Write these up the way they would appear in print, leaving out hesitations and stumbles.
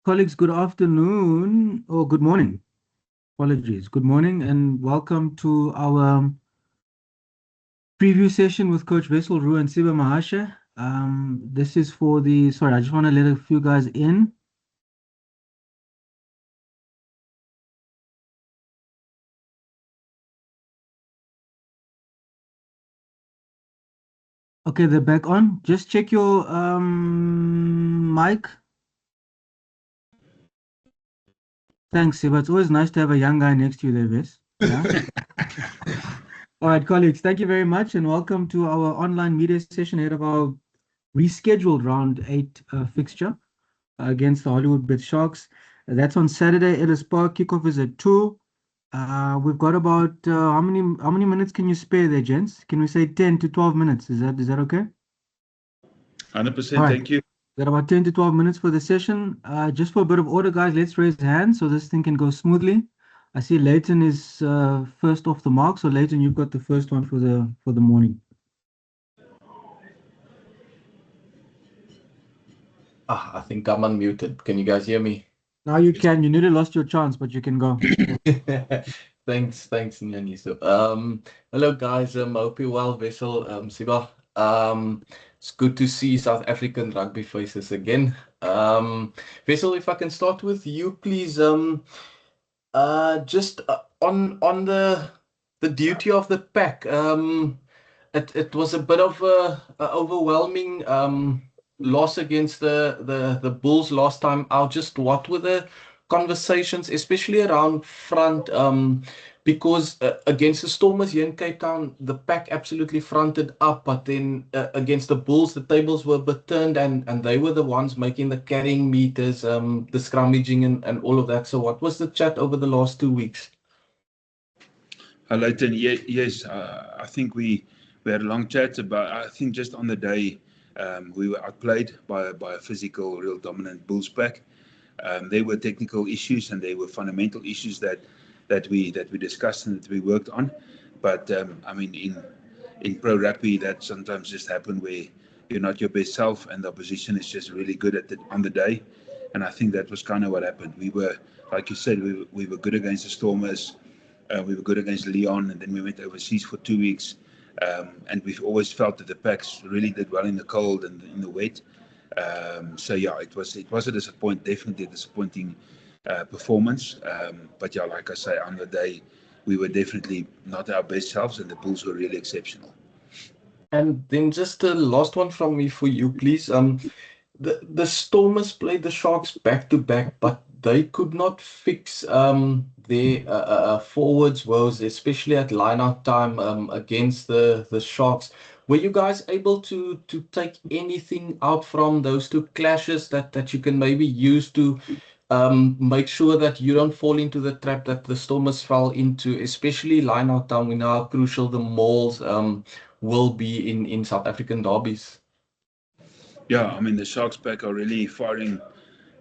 Colleagues, good afternoon or good morning. Apologies. Good morning and welcome to our preview session with Coach Wessel, Roux, and Siba Mahashe. This is for sorry, I just want to let a few guys in. Okay, they're back on. Just check your mic. Thanks, Siba. It's always nice to have a young guy next to you there, Wes. Yeah. All right, colleagues, thank you very much and welcome to our online media session ahead of our rescheduled round 8 fixture against the Hollywood Bet Sharks. That's on Saturday, Ellis Park. Kickoff is at 2. We've got about how many minutes can you spare there, gents? Can we say 10 to 12 minutes? Is that okay? 100%, All right. thank you. Got about 10 to 12 minutes for the session. Just for a bit of order, guys, let's raise hands so this thing can go smoothly. I see Leighton is first off the mark. So Leighton, you've got the first one for the morning. I think I'm unmuted. Can you guys hear me? Now you can. You nearly lost your chance, but you can go. Thanks, Nyaniso. Hello guys. Hope you're well, Wessel, Siba. It's good to see South African rugby faces again. Wessel, if I can start with you, please. Just on the duty of the pack. It was a bit of a overwhelming loss against the Bulls last time out. Just what were the conversations, especially around front? Because against the Stormers here in Cape Town, the pack absolutely fronted up, but then against the Bulls, the tables were a bit turned, and they were the ones making the carrying meters, the scrummaging, and all of that. So, what was the chat over the last 2 weeks? Leighton, yes, I think we had a long chat about. I think just on the day we were outplayed by a physical, real dominant Bulls pack. There were technical issues and there were fundamental issues that we discussed and that we worked on. But I mean, in pro rugby, that sometimes just happen where you're not your best self and the opposition is just really good on the day. And I think that was kind of what happened. We were, like you said, we were good against the Stormers. We were good against Leon, and then we went overseas for 2 weeks. And we've always felt that the packs really did well in the cold and in the wet. So yeah, it was a definitely a disappointing performance. But yeah, like I say, on the day, we were definitely not our best selves, and the Bulls were really exceptional. And then just the last one from me for you, please. The Stormers played the Sharks back to back, but they could not fix their forwards woes, especially at line-out time against the Sharks. Were you guys able to take anything out from those two clashes that you can maybe use to make sure that you don't fall into the trap that the Stormers fell into, especially line-out time? We know how crucial the mauls will be in South African derbies. Yeah, I mean, the Sharks pack are really firing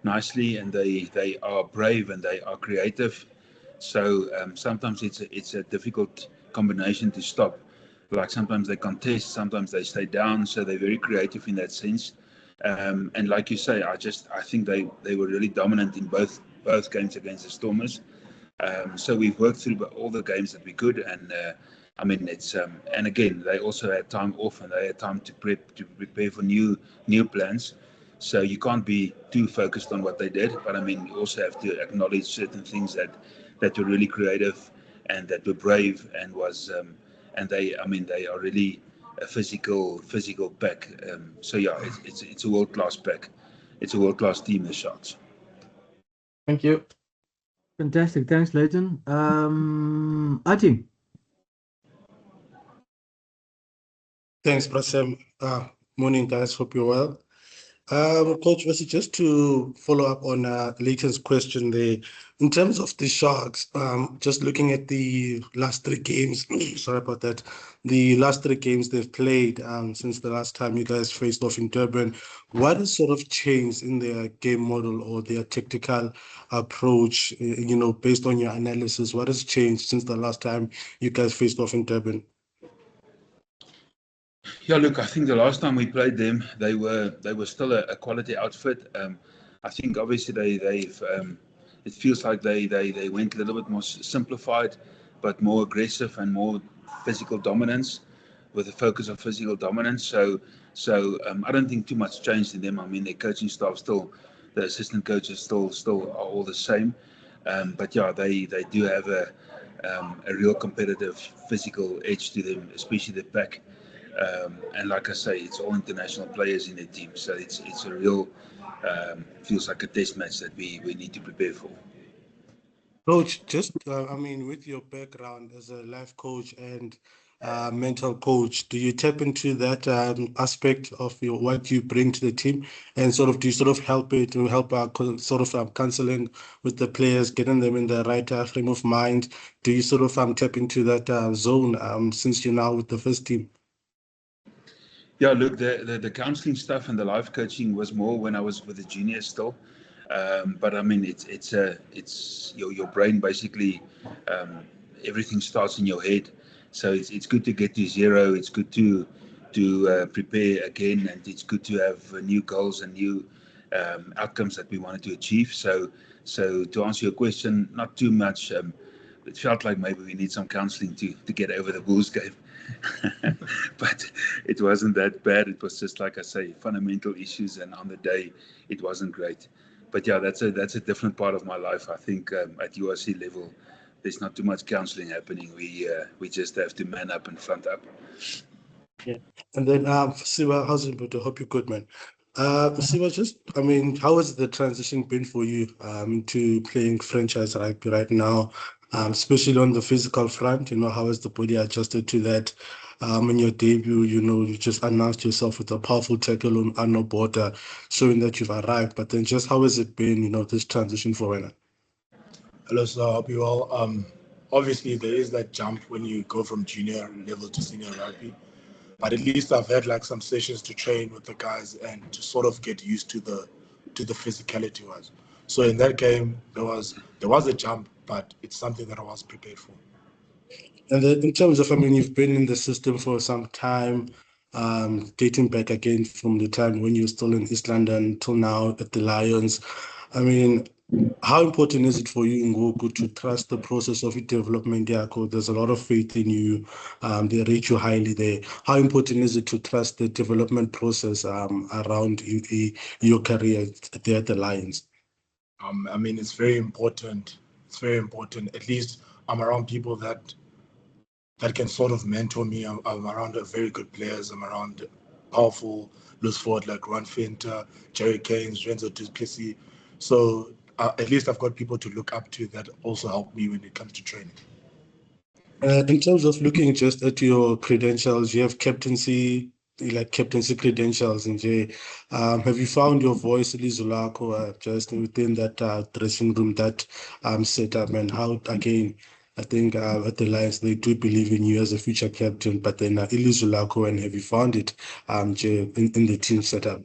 nicely, and they are brave and they are creative. So sometimes it's a difficult combination to stop. Like sometimes they contest, sometimes they stay down. So they're very creative in that sense. And like you say, I think they were really dominant in both games against the Stormers. So we've worked through all the games that we could, and I mean it's and again they also had time off and they had time to prepare for new plans. So you can't be too focused on what they did, but I mean you also have to acknowledge certain things that were really creative and that were brave and and they are really a physical pack. So yeah, it's a world-class pack. It's a world-class team, the Sharks. Thank you. Fantastic. Thanks, Leighton. Ati. Thanks, Prasem. Morning, guys. Hope you're well. Coach Wessel, just to follow up on Leighton's question there, in terms of the Sharks, just looking at the last 3 games, sorry about that, the last 3 games they've played since the last time you guys faced off in Durban, what has sort of changed in their game model or their tactical approach, based on your analysis? What has changed since the last time you guys faced off in Durban? Yeah, look, I think the last time we played them, they were still a quality outfit. I think obviously they've it feels like they went a little bit more simplified, but more aggressive and more physical dominance, with a focus on physical dominance. So I don't think too much changed in them. I mean, their coaching staff still, the assistant coaches still are all the same. But yeah, they do have a real competitive physical edge to them, especially the back. And like I say, it's all international players in the team, so it's a real feels like a test match that we need to prepare for. Coach, just I mean, with your background as a life coach and mental coach, do you tap into that aspect of what you bring to the team, and sort of do you sort of help it to help sort of counseling with the players, getting them in the right frame of mind? Do you sort of tap into that zone since you're now with the first team? Yeah, look, the counselling stuff and the life coaching was more when I was with the juniors still. But I mean, it's your brain basically. Everything starts in your head, so it's good to get to zero. It's good to prepare again, and it's good to have new goals and new outcomes that we wanted to achieve. So to answer your question, not too much. It felt like maybe we need some counselling to get over the Bulls game. But it wasn't that bad. It was just, like I say, fundamental issues, and on the day it wasn't great. But yeah, that's a different part of my life. I think at URC level, there's not too much counselling happening. We just have to man up and front up. Yeah. And then Siba, how's it been? I hope you're good, man. Siba, just I mean, how has the transition been for you to playing franchise rugby right now? Especially on the physical front, how has the body adjusted to that? In your debut, you just announced yourself with a powerful tackle on no border, showing that you've arrived. But then just how has it been, this transition for Wena? Hello, sir. I hope you well. Obviously, there is that jump when you go from junior level to senior rugby, but at least I've had like some sessions to train with the guys and to sort of get used to the physicality was. So in that game, there was a jump, but it's something that I was prepared for. And then in terms of, I mean, you've been in the system for some time, dating back again from the time when you were still in East London till now at the Lions. I mean, how important is it for you, Ngoku, to trust the process of your development, Yako? There's a lot of faith in you. They rate you highly there. How important is it to trust the development process around your career there at the Lions? I mean, it's very important. It's very important. At least I'm around people that can sort of mentor me. I'm around very good players. I'm around powerful loose forward like Ron Finter, Jerry Keynes, Renzo Duplessis. So at least I've got people to look up to that also help me when it comes to training. In terms of looking just at your credentials, you have captaincy, captaincy credentials, and have you found your voice, Lizulako, just within that dressing room, that setup, and how again? I think at the Lions they do believe in you as a future captain, but then Ilizulako, and have you found it in the team setup?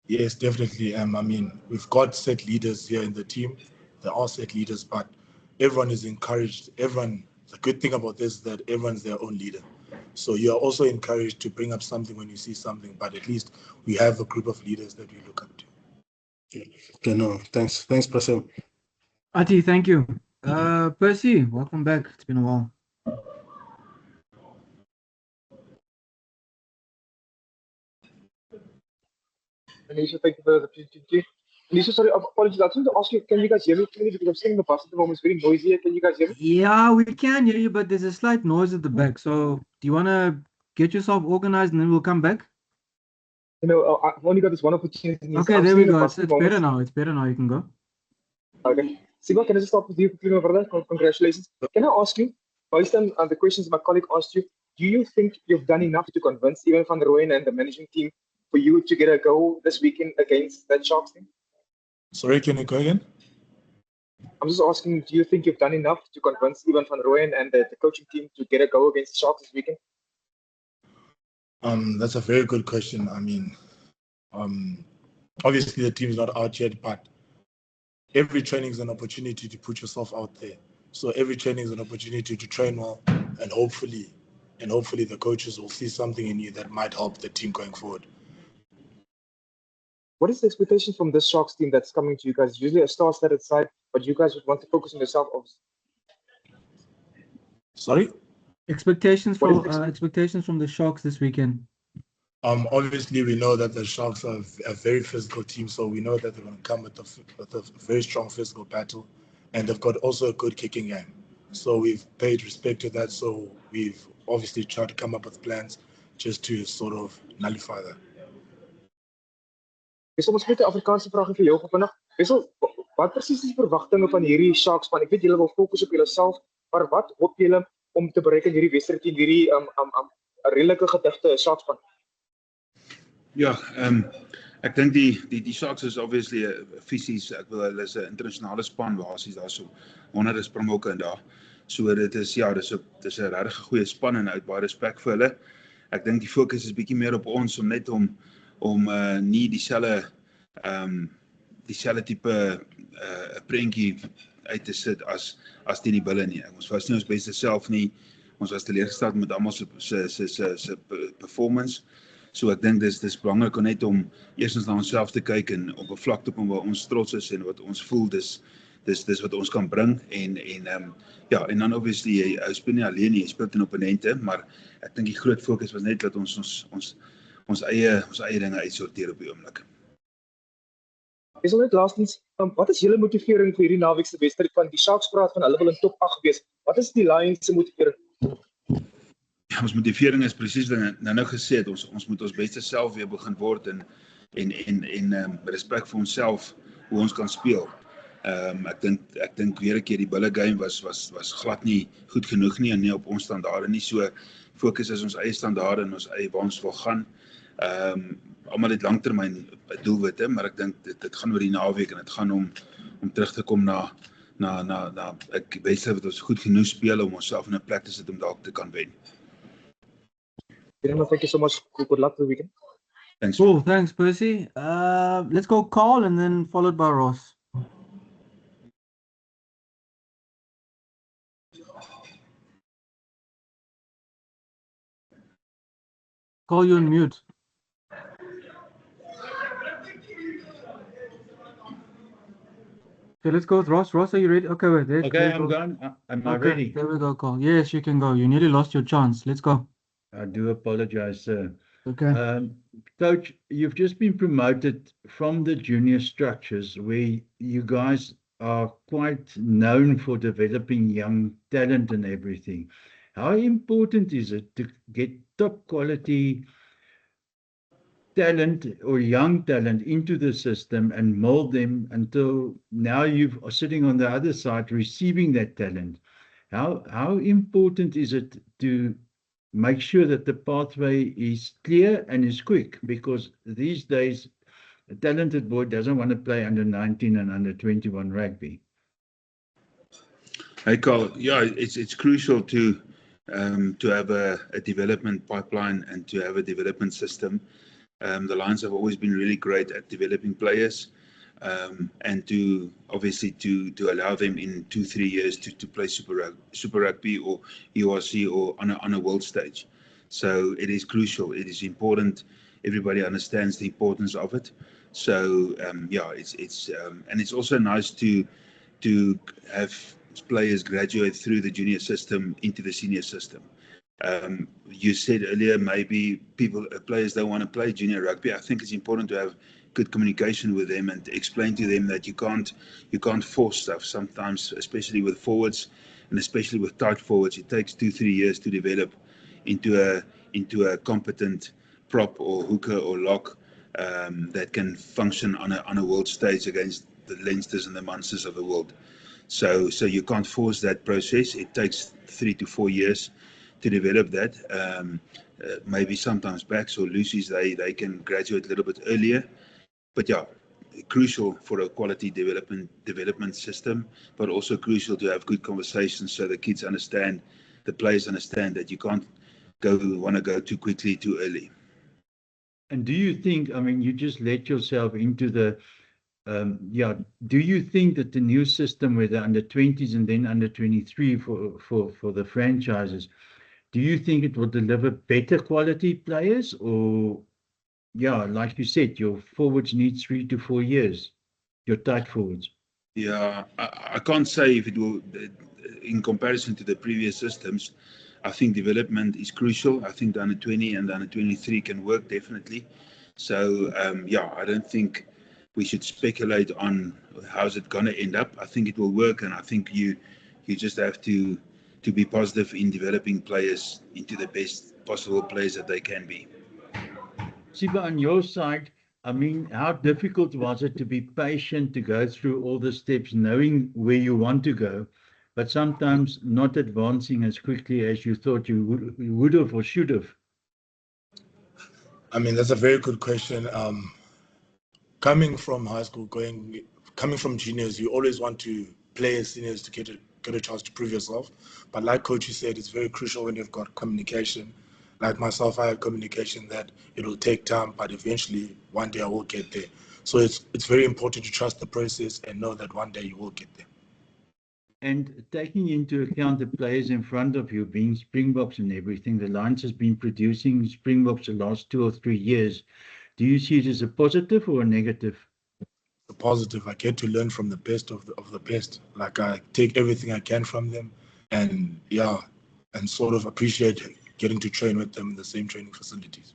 Yes, definitely. I mean, we've got set leaders here in the team. They're all set leaders, but everyone is encouraged. The good thing about this is that everyone's their own leader. So you are also encouraged to bring up something when you see something, but at least we have a group of leaders that we look up to. Okay, no, thanks, Prasad. Ati, thank you. Percy, welcome back. It's been a while. Anisha, thank you for the opportunity. Anisha, sorry, apologies. I just want to ask you, can you guys hear me clearly? Because I'm sitting in the bus at the moment. It's very noisy here. Can you guys hear me? Yeah, we can hear you, but there's a slight noise at the back. So do you want to get yourself organized and then we'll come back? I've only got this one opportunity. Okay, there we go. It's better now. It's better now. You can go. Okay. Siba, can I just start with you quickly, my brother? Congratulations. Can I ask you, based on the questions my colleague asked you, do you think you've done enough to convince even Van der Rooyen and the management team for you to get a go this weekend against that Sharks team? Sorry, can you go again? I'm just asking, do you think you've done enough to convince Ivan van Rooyen and the coaching team to get a go against the Sharks this weekend? That's a very good question. I mean, obviously the team's not out yet, but every training is an opportunity to put yourself out there. So every training is an opportunity to train well, and hopefully the coaches will see something in you that might help the team going forward. What is the expectation from this Sharks team that's coming to you guys? Usually a star-studded side, but you guys would want to focus on yourself. Sorry. Expectations What is from expectations from the Sharks this weekend. Obviously, we know that the Sharks are a very physical team, so we know that they're going to come with a very strong physical battle, and they've got also a good kicking game. So we've paid respect to that. So we've obviously tried to come up with plans just to sort of nullify that. Wessel, ons het 'n Afrikaanse vraag vir jou vandag. Wessel, wat presies is die verwagtinge van hierdie Sharks span? Ek weet julle wil fokus op julleself, maar wat hoop julle om te bereik in hierdie wedstryd teen hierdie 'n redelike gedigte Sharks span? Ja, ek dink die Sharks is obviously fisies, ek wil hulle is 'n internasionale span basies daarso. Honderde springbokke in daar. So dit is ja, dis 'n regtig goeie span en uit baie respek vir hulle. Ek dink die fokus is bietjie meer op ons om net om nie dieselfde tipe prentjie uit te sit as teen die Bulle nie. Ons was nie ons beste self nie. Ons was teleurgesteld met almal se performance. So ek dink dis belangrik om net om eerstens na onsself te kyk en op 'n vlak te kom waar ons trots is en wat ons voel dis wat ons kan bring en dan obviously jy speel nie alleen nie, jy speel teen opponente, maar ek dink die groot fokus was net dat ons eie dinge uitsorteer op die oomblik. Is net laastens, wat is julle motivering vir hierdie naweek se wedstryd? Van die Sharks praat van hulle wil in top 8 wees. Wat is die Lions se motivering? Ja, ons motivering is presies wat ek nou gesê het, ons moet ons beste self weer begin word en respek vir onsself hoe ons kan speel. Ek dink weer 'n keer die Bulle game was glad nie goed genoeg nie en nie op ons standaarde nie. So fokus is ons eie standaarde en ons eie waar ons wil gaan. Almal het langtermyn doelwitte, maar ek dink dit gaan oor die naweek en dit gaan om terug te kom na ek wedstryd wat ons goed genoeg speel om onsself in 'n plek te sit om dalk te kan wen. Thank you so much. Good luck for the weekend. Thanks. Cool, thanks, Percy. Let's go Carl and then followed by Ross. Call you on mute. Okay, let's go with Ross. Ross, are you ready? Okay, wait. Okay, I'm gone. Am I ready? There we go, Carl. Yes, you can go. You nearly lost your chance. Let's go. I do apologize, sir. Okay. Coach, you've just been promoted from the junior structures where you guys are quite known for developing young talent and everything. How important is it to get top quality talent or young talent into the system and mold them until now you are sitting on the other side receiving that talent? How important is it to make sure that the pathway is clear and is quick? Because these days, a talented boy doesn't want to play under 19 and under 21 rugby. Hey Carl, yeah, it's crucial to have a development pipeline and to have a development system. The Lions have always been really great at developing players and to obviously to allow them in 2-3 years to play Super Rugby or URC or on a world stage. So it is crucial. It is important. Everybody understands the importance of it. So yeah, and it's also nice to have players graduate through the junior system into the senior system. You said earlier maybe players don't want to play junior rugby. I think it's important to have good communication with them and explain to them that you can't force stuff. Sometimes, especially with forwards and especially with tight forwards, it takes 2-3 years to develop into a competent prop or hooker or lock that can function on a world stage against the Leinsters and the Munsters of the world. So you can't force that process. It takes 3 to 4 years to develop that. Maybe sometimes backs or loosies, they can graduate a little bit earlier. But yeah, crucial for a quality development system, but also crucial to have good conversations so the kids understand, the players understand that you can't want to go too quickly, too early. And do you think, I mean, you just let yourself into the, do you think that the new system with the under 20s and then under 23 for the franchises, do you think it will deliver better quality players or yeah, like you said, your forwards need 3 to 4 years, your tight forwards. Yeah, I can't say if it will, in comparison to the previous systems, I think development is crucial. I think the under 20 and the under 23 can work definitely. So, yeah, I don't think we should speculate on how's it going to end up. I think it will work, and I think you just have to be positive in developing players into the best possible players that they can be. Siba, on your side, I mean, how difficult was it to be patient, to go through all the steps, knowing where you want to go, but sometimes not advancing as quickly as you thought you would have or should have? I mean, that's a very good question. Coming from high school, coming from juniors, you always want to play as seniors to get a chance to prove yourself. But like Coach said, it's very crucial when you've got communication. Like myself, I had communication that it will take time, but eventually one day I will get there. So it's very important to trust the process and know that one day you will get there. And taking into account the players in front of you being Springboks and everything, the Lions has been producing Springboks the last 2 or 3 years. Do you see it as a positive or a negative? A positive. I get to learn from the best of the best. Like I take everything I can from them, and yeah, and sort of appreciate getting to train with them in the same training facilities.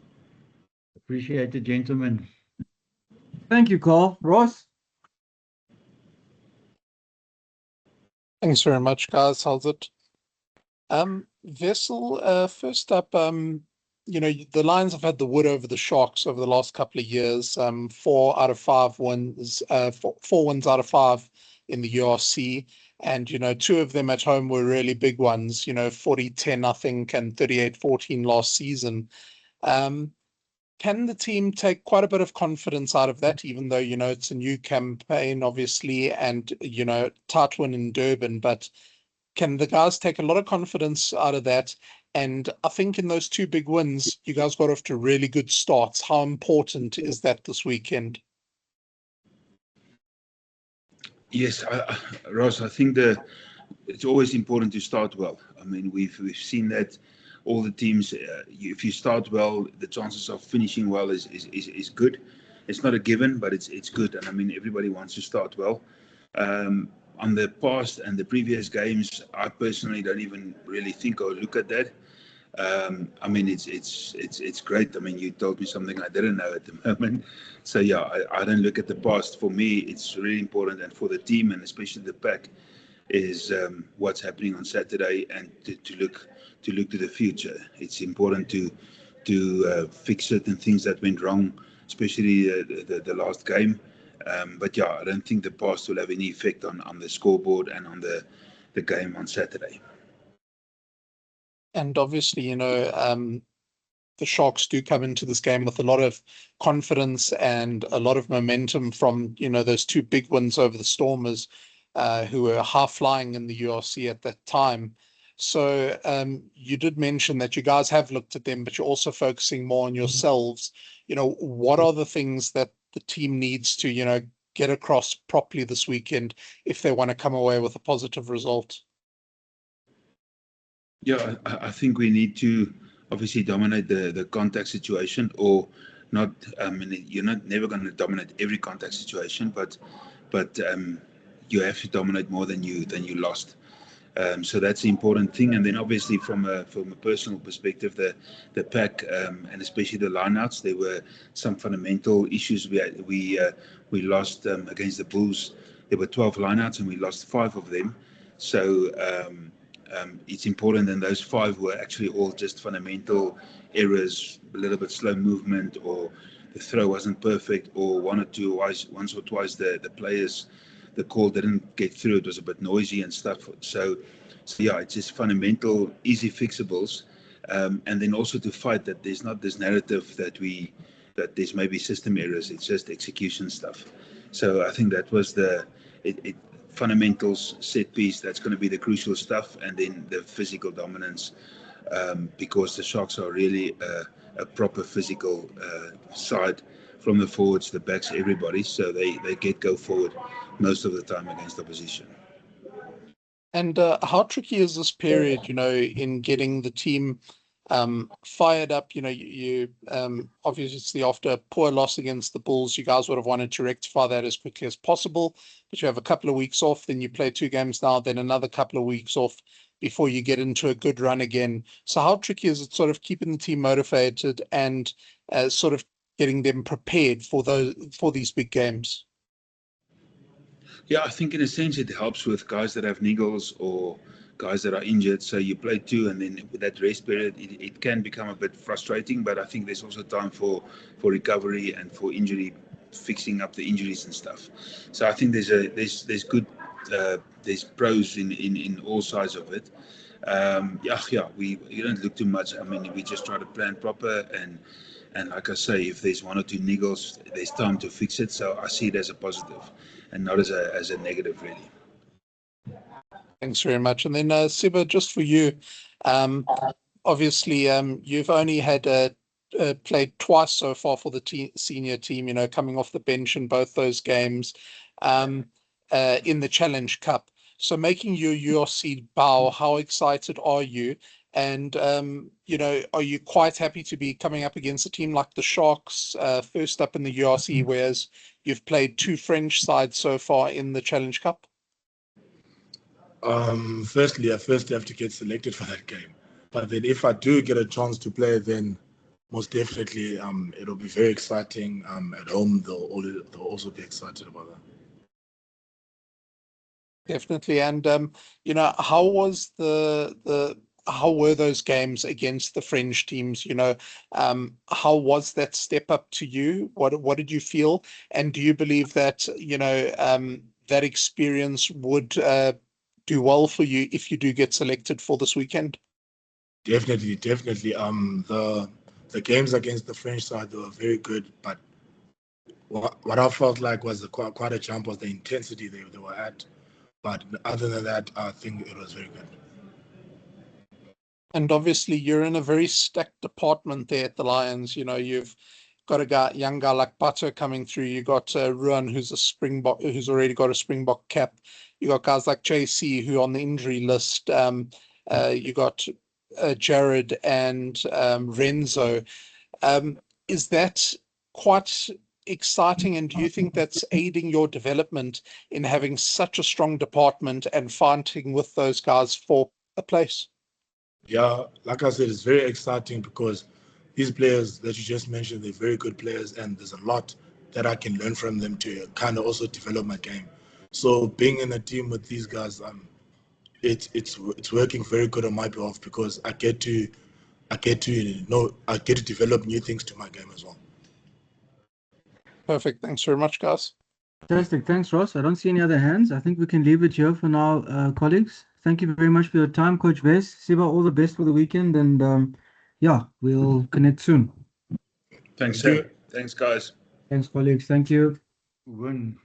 Appreciate it, gentlemen. Thank you, Carl. Ross? Thanks very much, guys. How's it? Wessel, first up, the Lions have had the wood over the Sharks over the last couple of years. 4 out of 5 wins, 4 wins out of 5 in the URC. And, 2 of them at home were really big ones, 40-10, I think, and 38-14 last season. Can the team take quite a bit of confidence out of that, even though, it's a new campaign, obviously, and, tight win in Durban, but can the guys take a lot of confidence out of that? And I think in those 2 big wins, you guys got off to really good starts. How important is that this weekend? Yes, Ross, I think it's always important to start well. I mean, we've seen that all the teams, if you start well, the chances of finishing well is good. It's not a given, but it's good. And I mean, everybody wants to start well. On the past and the previous games, I personally don't even really think or look at that. I mean, it's great. I mean, you told me something I didn't know at the moment. So yeah, I don't look at the past. For me, it's really important, and for the team and especially the pack, is what's happening on Saturday, and to look to the future. It's important to fix certain things that went wrong, especially the last game. But yeah, I don't think the past will have any effect on the scoreboard and on the game on Saturday. And obviously, the Sharks do come into this game with a lot of confidence and a lot of momentum from, those 2 big wins over the Stormers, who were high-flying in the URC at that time. So you did mention that you guys have looked at them, but you're also focusing more on yourselves. What are the things that the team needs to, get across properly this weekend if they want to come away with a positive result? Yeah, I think we need to obviously dominate the contact situation, or not. I mean, you're not never going to dominate every contact situation, but you have to dominate more than you lost. So that's the important thing. And then obviously from a personal perspective, the pack and especially the lineouts, there were some fundamental issues. We lost against the Bulls. There were 12 lineouts and we lost 5 of them. So it's important, and those 5 were actually all just fundamental errors, a little bit slow movement, or the throw wasn't perfect, or once or twice the players, the call didn't get through. It was a bit noisy and stuff. So yeah, it's just fundamental, easy fixables, and then also to fight that there's not this narrative that there's maybe system errors. It's just execution stuff. So I think that was fundamentals, set piece. That's going to be the crucial stuff, and then the physical dominance, because the Sharks are really a proper physical side, from the forwards, the backs, everybody. So they go forward most of the time against opposition. And how tricky is this period, in getting the team fired up. You obviously after a poor loss against the Bulls, you guys would have wanted to rectify that as quickly as possible, but you have a couple of weeks off, then you play 2 games now, then another couple of weeks off before you get into a good run again. So how tricky is it sort of keeping the team motivated and sort of getting them prepared for these big games? Yeah, I think in a sense it helps with guys that have niggles or guys that are injured. So you play 2, and then with that rest period, it can become a bit frustrating. But I think there's also time for recovery and for fixing up the injuries and stuff. So I think there's good there's pros in all sides of it. We don't look too much. I mean, we just try to plan proper, and like I say, if there's 1 or 2 niggles, there's time to fix it. So I see it as a positive and not as a negative, really. Thanks very much. And then Siba, just for you, obviously you've only had played twice so far for the senior team, coming off the bench in both those games in the Challenge Cup. So making your URC bow, how excited are you? And, are you quite happy to be coming up against a team like the Sharks, first up in the URC, whereas you've played 2 French sides so far in the Challenge Cup? Firstly, I first have to get selected for that game. But then if I do get a chance to play, then most definitely it'll be very exciting. At home, they'll also be excited about that. Definitely. And, how was how were those games against the French teams? How was that step up to you? What did you feel? And do you believe that, that experience would do well for you if you do get selected for this weekend? Definitely. The games against the French side, they were very good, but what I felt like was quite a jump was the intensity they were at. But other than that, I think it was very good. And obviously, you're in a very stacked department there at the Lions. You've got a young guy like Butter coming through. You got Roux, who's a Springbok, who's already got a Springbok cap. You got guys like JC, who are on the injury list. You got Jared and Renzo. Is that quite exciting? And do you think that's aiding your development in having such a strong department and fighting with those guys for a place? Yeah, like I said, it's very exciting because these players that you just mentioned, they're very good players, and there's a lot that I can learn from them to kind of also develop my game. So being in a team with these guys, it's working very good on my behalf because I get to develop new things to my game as well. Perfect. Thanks very much, guys. Fantastic. Thanks, Ross. I don't see any other hands. I think we can leave it here for now, colleagues. Thank you very much for your time, Coach Wes. Siba, all the best for the weekend, and we'll connect soon. Thanks, Sam. Thanks, guys. Thanks, colleagues. Thank you. Win.